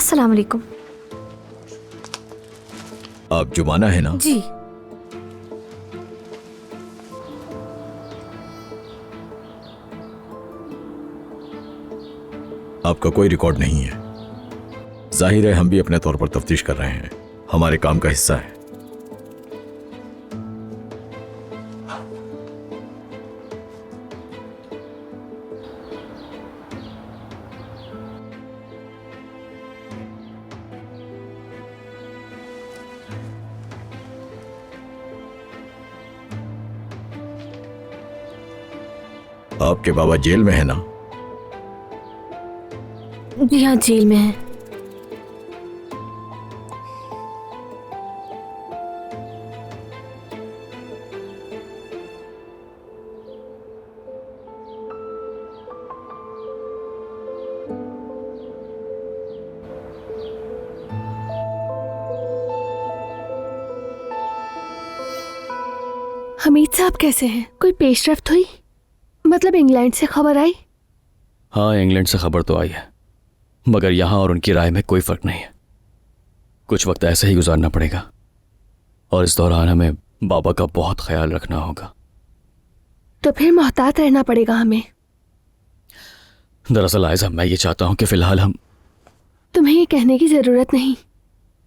अस्सलाम वालेकुम। आप जुमाना है ना? जी। आपका कोई रिकॉर्ड नहीं है। जाहिर है हम भी अपने तौर पर तफ्तीश कर रहे हैं, हमारे काम का हिस्सा है। आपके बाबा जेल में है ना? जी हाँ, जेल में है। हमीद साहब कैसे हैं? कोई पेशरफ्त हुई? मतलब इंग्लैंड से खबर आई? हाँ, इंग्लैंड से खबर तो आई है, मगर यहाँ और उनकी राय में कोई फर्क नहीं है। कुछ वक्त ऐसे ही गुजारना पड़ेगा और इस दौरान हमें बाबा का बहुत ख्याल रखना होगा। तो फिर मोहतात रहना पड़ेगा हमें। दरअसल आयजा, मैं ये चाहता हूँ कि फिलहाल हम... तुम्हें ये कहने की जरूरत नहीं।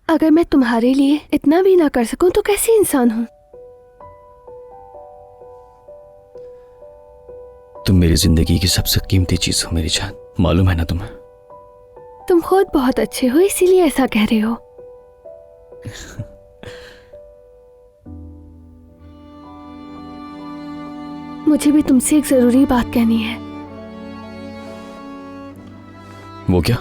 अगर मैं तुम्हारे लिए इतना भी ना कर सकूं तो कैसी इंसान हूं? तुम मेरी जिंदगी की सबसे कीमती चीज हो मेरी जान, मालूम है ना तुम्हें? तुम खुद बहुत अच्छे हो, इसीलिए ऐसा कह रहे हो। मुझे भी तुमसे एक जरूरी बात कहनी है। वो क्या?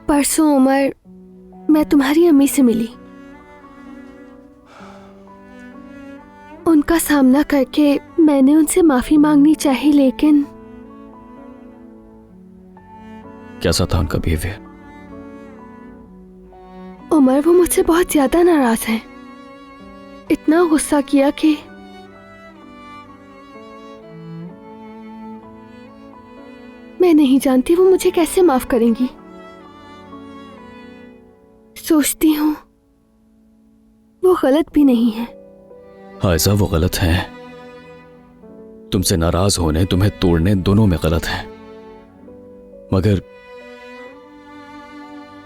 परसों उमर, मैं तुम्हारी अम्मी से मिली। उनका सामना करके मैंने उनसे माफी मांगनी चाहिए, लेकिन कैसा था उनका बिहेवियर? उमर, वो मुझसे बहुत ज्यादा नाराज हैं। इतना गुस्सा किया कि मैं नहीं जानती वो मुझे कैसे माफ करेंगी। सोचती हूँ वो गलत भी नहीं है। आयजा, वो गलत है। तुमसे नाराज होने, तुम्हें तोड़ने, दोनों में गलत है। मगर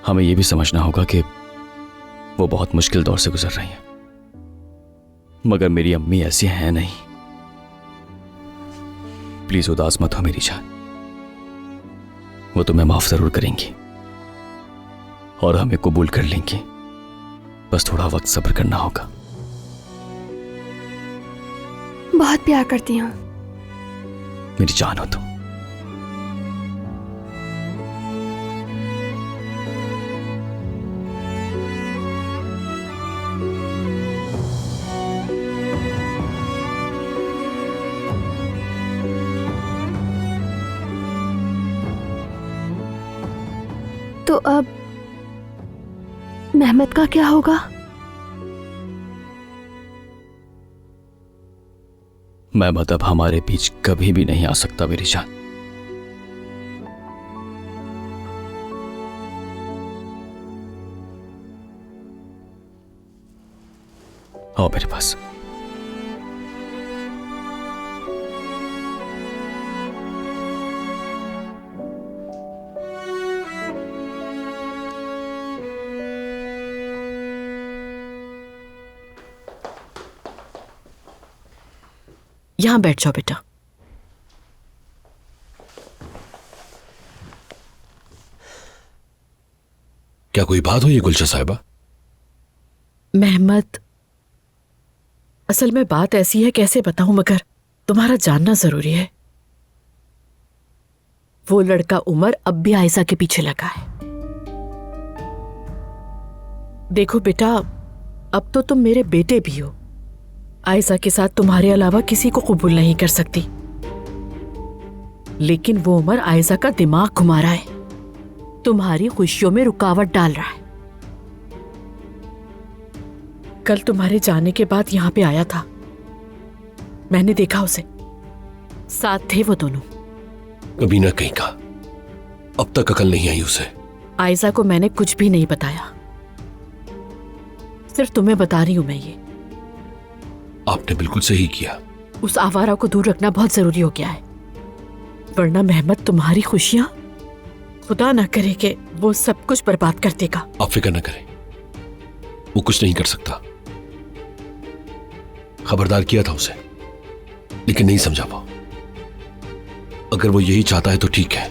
हमें यह भी समझना होगा कि वो बहुत मुश्किल दौर से गुजर रही हैं। मगर मेरी अम्मी ऐसी हैं नहीं। प्लीज उदास मत हो मेरी जान, वो तुम्हें माफ जरूर करेंगी और हमें कबूल कर लेंगी। बस थोड़ा वक्त सब्र करना होगा। बहुत प्यार करती हूँ। मेरी जान हो तुम। तो अब मेहमत का क्या होगा? मेहमत अब हमारे बीच कभी भी नहीं आ सकता मेरी जान। आओ मेरे पास। यहां बैठ जाओ बेटा। क्या कोई बात हुई है गुलशन साहिबा? मेहमत, असल में बात ऐसी है, कैसे बताऊं, मगर तुम्हारा जानना जरूरी है। वो लड़का उमर अब भी आयशा के पीछे लगा है। देखो बेटा, अब तो तुम मेरे बेटे भी हो। आयशा के साथ तुम्हारे अलावा किसी को कबूल नहीं कर सकती, लेकिन वो उमर आयशा का दिमाग घुमा रहा है, तुम्हारी खुशियों में रुकावट डाल रहा है। कल तुम्हारे जाने के बाद यहां पे आया था, मैंने देखा उसे, साथ थे वो दोनों। कमीना कहीं का, अब तक अकल नहीं आई उसे। आयजा को मैंने कुछ भी नहीं बताया, सिर्फ तुम्हें बता रही हूं मैं ये। आपने बिल्कुल सही किया। उस आवारा को दूर रखना बहुत जरूरी हो गया है, वरना मेहमत तुम्हारी खुशियां, खुदा ना करे कि वो सब कुछ बर्बाद कर देगा। आप फिक्र न करें, वो कुछ नहीं कर सकता। खबरदार किया था उसे, लेकिन नहीं समझा पाओ। अगर वो यही चाहता है तो ठीक है।